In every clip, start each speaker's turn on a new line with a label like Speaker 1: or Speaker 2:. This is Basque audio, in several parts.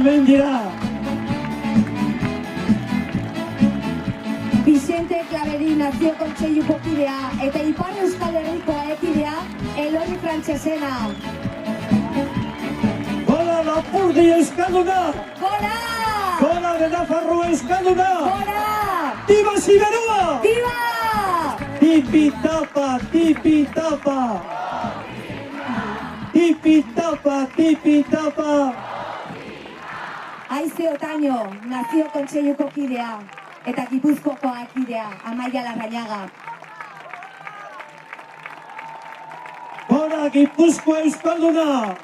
Speaker 1: hemen dira.
Speaker 2: Vicente Klaveri Nazio Kontseiluko kidea eta Ipar Euskal Herriko ekidea Elori Frantsesena.
Speaker 1: Gora Lapurdi euskalduna!
Speaker 2: Gora!
Speaker 1: Gora de Nafarroa euskalduna!
Speaker 2: Gora!
Speaker 1: Viva Siberua!
Speaker 2: Viva!
Speaker 1: Tipi-tapa, tipi-tapa! Tipi-tapa, tipi-tapa!
Speaker 2: Aize Otaño, Nazio Kontseiluko kidea eta Gipuzkoako kidea Amaia Larrañaga.
Speaker 1: Gora Gipuzkoa euskalduna!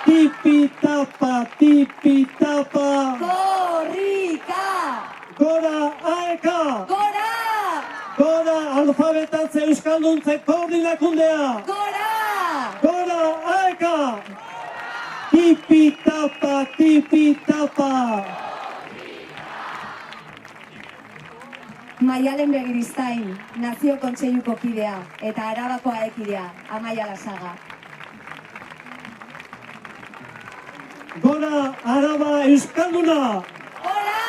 Speaker 1: Tipi-tapa, tipi-tapa!
Speaker 2: Korrika!
Speaker 1: Gora AEKA!
Speaker 2: Gora!
Speaker 1: Gora alfabetatze euskalduntze koordinakundea!
Speaker 2: Gora!
Speaker 1: Gora AEKA! Tipi-tapa, tipi-tapa!
Speaker 2: Maialen Begiristain, Nazio Kontseiluko kidea eta Arabako ekidea Amaia Lasaga.
Speaker 1: Gora Araba euskalduna!
Speaker 2: Gora!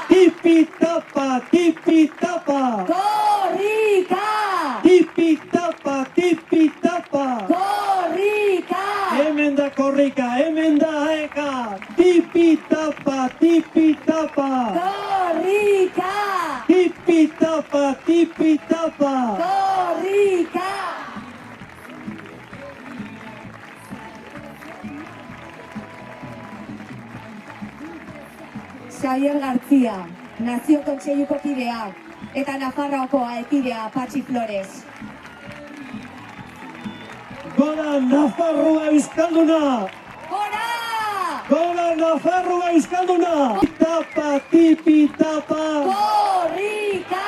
Speaker 1: Tipi-tapa, tipi-tapa!
Speaker 2: Korrika!
Speaker 1: Tipi-tapa, tipi-tapa!
Speaker 2: Korrika!
Speaker 1: Hemen da korrika, hemen da AEKA! Tipi-tapa, tipi-tapa!
Speaker 2: Korrika!
Speaker 1: Tipi-tapa, tipi-tapa!
Speaker 2: Korrika! Xavier García, Nazio Kontseiluko kidea eta Nafarroako ekidea Patxi Flores.
Speaker 1: Gora Nafarroa euskalduna!
Speaker 2: Gora!
Speaker 1: Gora Nafarroa euskalduna! Tipi-tapa, tipi-tapa!
Speaker 2: Korrika!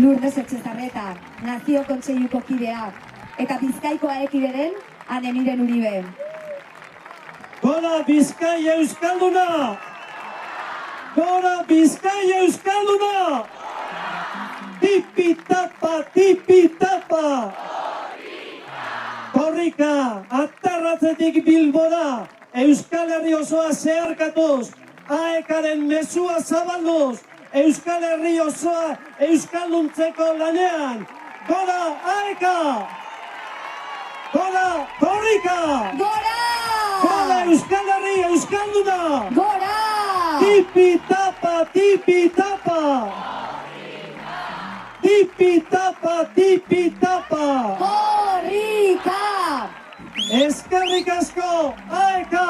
Speaker 2: Lourdes Etxezarreta, Nazio Kontseiluko kidea eta Bizkaiko ekideren Anemiren Uribe.
Speaker 1: Gora Bizkaia euskalduna! Gora Bizkaia euskalduna! Tipi-tapa, tipi-tapa! Korrika, atarratzetik Bilbora, Euskal Herri osoa zeharkatuz, AEKaren mezua zabalduz, Euskal Herri osoa euskalduntzeko lanean. Gora AEKA! Gora Korrika!
Speaker 2: Gora!
Speaker 1: Gora Euskal Herri euskalduna!
Speaker 2: Gora!
Speaker 1: Tipi-tapa, tipi-tapa! Tipi-tapa, tipi-tapa!
Speaker 2: Korrika!
Speaker 1: Eskerrik asko, AEKA!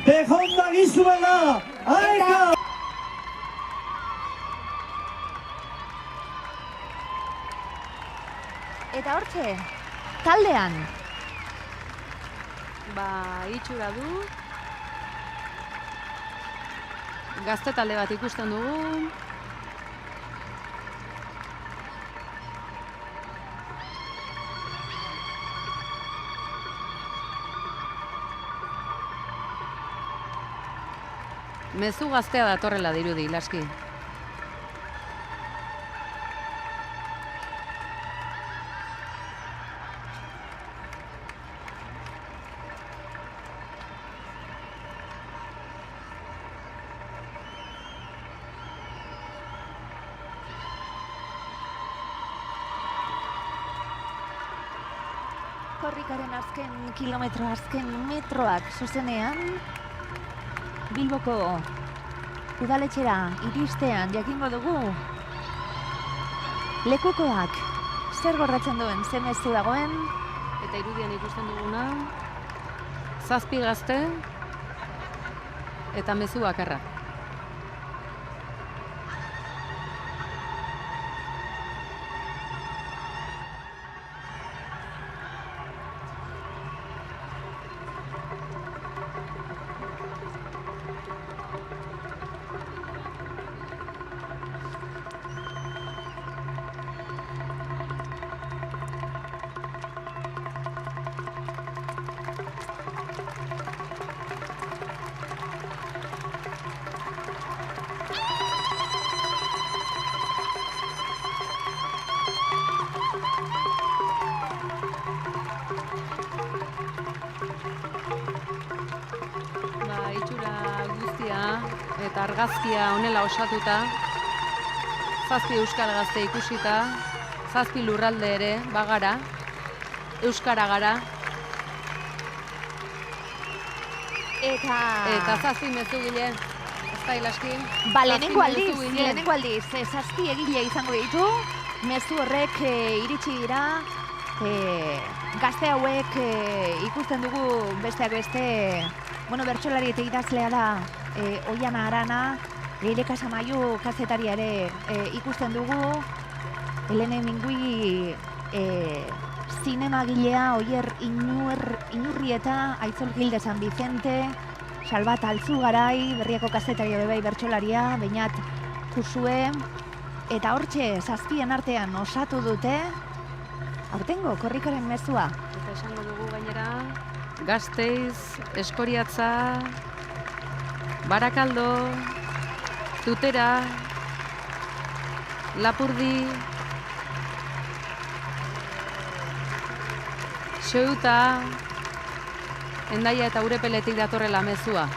Speaker 1: Behonda gizuela, AEKA!
Speaker 3: Eta hortxe, taldean.
Speaker 4: Itxura du. Gazte talde bat ikusten dugu. Mezu gaztea datorrela dirudi, Laski.
Speaker 3: Korrikaren azken kilometro, azken metroak zuzenean, Bilboko udaletxera iristean jakingo dugu lekukoak zer gorratzen duen, ze mezu dagoen.
Speaker 4: Eta irudian ikusten duguna, 7 gazte eta mezu bakarra. eta argazkia honela osatuta, 7 euskal gazte ikusita, 7 lurralde ere bagara, euskara gara, eta 7 mezugile, ez da hilaski?
Speaker 3: Ba, lehenengo aldiz, 7 egile izango ditu, mezu horrek iritsi dira, gazte hauek ikusten dugu besteak beste, bertsolari eta idazlea da Oiana Arana, Leire Casamaiu kazetaria ere ikusten dugu, Helene Mingui zinemagilea, Oier Inurrieta, Aitzol Gilde San Vicente, Salbat Altzugarai, Berriako kazetaria bebai bertsolaria, Beñat Kusue, eta hortxe 7 artean osatu dute, aurtengo korrikaren mezua.
Speaker 4: Eta esango dugu gainera, Gasteiz, Eskoriatza, Barakaldo, Tutera, Lapurdi, Ceuta, Hendaia eta Urepeletik datorrela mezua.